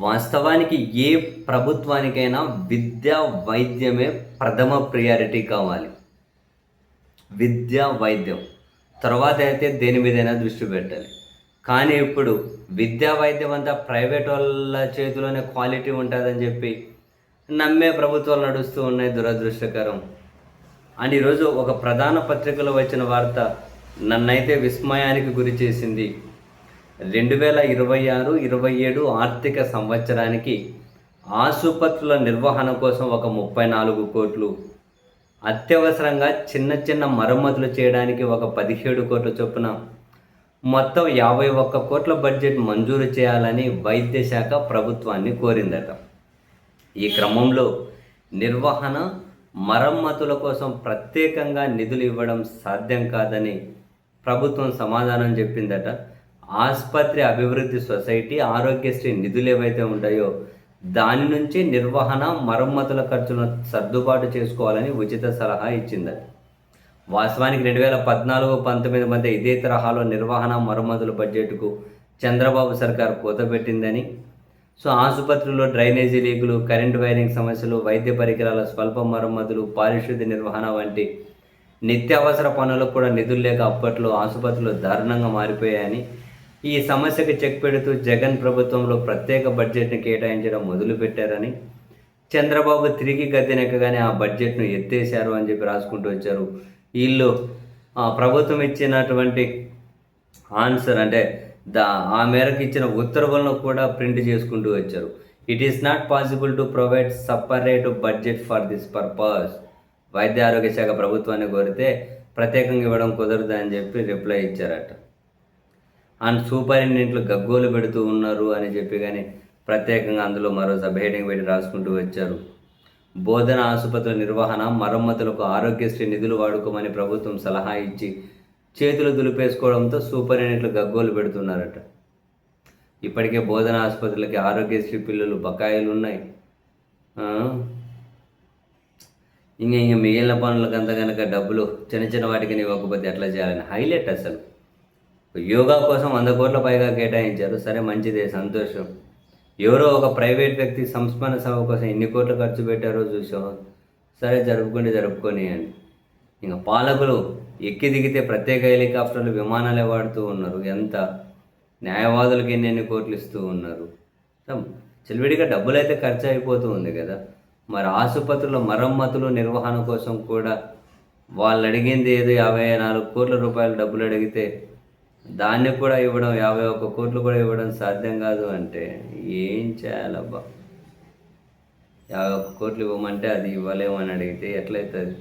వాస్తవానికి ఏ ప్రభుత్వానికైనా విద్య, వైద్యమే ప్రథమ ప్రియారిటీ కావాలి. విద్య, వైద్యం. తర్వాత అయితే దేని మీదైనా దృష్టి పెట్టాలి. కానీ ఇప్పుడు విద్యా, వైద్యం అంతా ప్రైవేటోళ్ళ చేతిలోనే క్వాలిటీ ఉంటుందని చెప్పి నమ్మే ప్రభుత్వాలు నడుస్తూ ఉన్నాయి. దురదృష్టకరం. అండ్ ఈరోజు ఒక ప్రధాన పత్రికలో వచ్చిన వార్త నన్నైతే విస్మయానికి గురి చేసింది. 2026-27 ఆర్థిక సంవత్సరానికి ఆసుపత్రుల నిర్వహణ కోసం ఒక 34 కోట్లు, అత్యవసరంగా చిన్న చిన్న మరమ్మతులు చేయడానికి ఒక 17 కోట్ల చొప్పున మొత్తం 51 కోట్ల బడ్జెట్ మంజూరు చేయాలని వైద్య శాఖ ప్రభుత్వాన్ని కోరిందట. ఈ క్రమంలో నిర్వహణ, మరమ్మతుల కోసం ప్రత్యేకంగా నిధులు ఇవ్వడం సాధ్యం కాదని ప్రభుత్వం సమాధానం చెప్పిందట. ఆసుపత్రి అభివృద్ధి సొసైటీ, ఆరోగ్యశ్రీ నిధులు ఏవైతే ఉంటాయో దాని నుంచి నిర్వహణ, మరమ్మతుల ఖర్చును సర్దుబాటు చేసుకోవాలని ఉచిత సలహా ఇచ్చిందట. వాస్తవానికి 2014-19 మధ్య ఇదే తరహాలో నిర్వహణ, మరమ్మతుల బడ్జెట్కు చంద్రబాబు సర్కార్ కోత పెట్టిందని, ఆసుపత్రుల్లో డ్రైనేజీ లీకులు, కరెంటు వైరింగ్ సమస్యలు, వైద్య పరికరాల స్వల్ప మరమ్మతులు, పారిశుద్ధ్య నిర్వహణ వంటి నిత్యావసర పనులకు కూడా నిధులు లేక అప్పట్లో ఆసుపత్రులు దారుణంగా మారిపోయాయని, ఈ సమస్యకు చెక్ పెడుతూ జగన్ ప్రభుత్వంలో ప్రత్యేక బడ్జెట్ని కేటాయించడం మొదలుపెట్టారని, చంద్రబాబు తిరిగి గద్దెనెక్కగానే ఆ బడ్జెట్ను ఎత్తేశారు అని చెప్పి రాసుకుంటూ వచ్చారు. వీళ్ళు ప్రభుత్వం ఇచ్చినటువంటి ఆన్సర్ అంటే ఆ మేరకు ఇచ్చిన ఉత్తర్వులను కూడా ప్రింట్ చేసుకుంటూ వచ్చారు. It is not possible to provide separate budget for this purpose. వైద్య ఆరోగ్య శాఖ ప్రభుత్వాన్ని కోరితే ప్రత్యేకంగా ఇవ్వడం కుదరదు అని చెప్పి రిప్లై ఇచ్చారట. అండ్ సూపరింటెండెంట్లు గగ్గోలు పెడుతూ ఉన్నారు అని చెప్పి కానీ ప్రత్యేకంగా అందులో మరో సబ్ హెడింగ్ పెట్టి రాసుకుంటూ వచ్చారు. బోధన ఆసుపత్రుల నిర్వహణ, మరమ్మతులకు ఆరోగ్యశ్రీ నిధులు వాడుకోమని ప్రభుత్వం సలహా ఇచ్చి చేతులు దులిపేసుకోవడంతో సూపరింటెండెంట్లు గగ్గోలు పెడుతున్నారట. ఇప్పటికే బోధన ఆసుపత్రులకి ఆరోగ్యశ్రీ బిల్లులు బకాయిలు ఉన్నాయి. ఇంకా మిగిలిన పనులకంతా కనుక డబ్బులు చిన్న చిన్న వాటికి ఇవ్వకపోతే ఎట్లా చేయాలని హైలైట్. అసలు యోగా కోసం 100 కోట్ల పైగా కేటాయించారు. సరే, మంచిదే, సంతోషం. ఎవరో ఒక ప్రైవేట్ వ్యక్తి సంస్మరణ సభ కోసం ఎన్ని కోట్లు ఖర్చు పెట్టారో చూసాం. సరే, జరుపుకొని అని ఇంకా పాలకులు ఎక్కి దిగితే ప్రత్యేక హెలికాప్టర్లు, విమానాలే వాడుతూ ఉన్నారు. ఎంత న్యాయవాదులకు ఎన్ని కోట్లు ఇస్తూ ఉన్నారు. చెల్విడిగా డబ్బులు అయితే ఖర్చు అయిపోతూ ఉంది కదా. మరి ఆసుపత్రుల మరమ్మతులు, నిర్వహణ కోసం కూడా వాళ్ళు అడిగింది ఏదో 54 కోట్ల రూపాయలు డబ్బులు అడిగితే దాన్ని కూడా ఇవ్వడం, 51 కోట్లు కూడా ఇవ్వడం సాధ్యం కాదు అంటే ఏం చేయాలబ్బా? 51 కోట్లు ఇవ్వమంటే అది ఇవ్వలేమని అడిగితే ఎట్లయితుంది?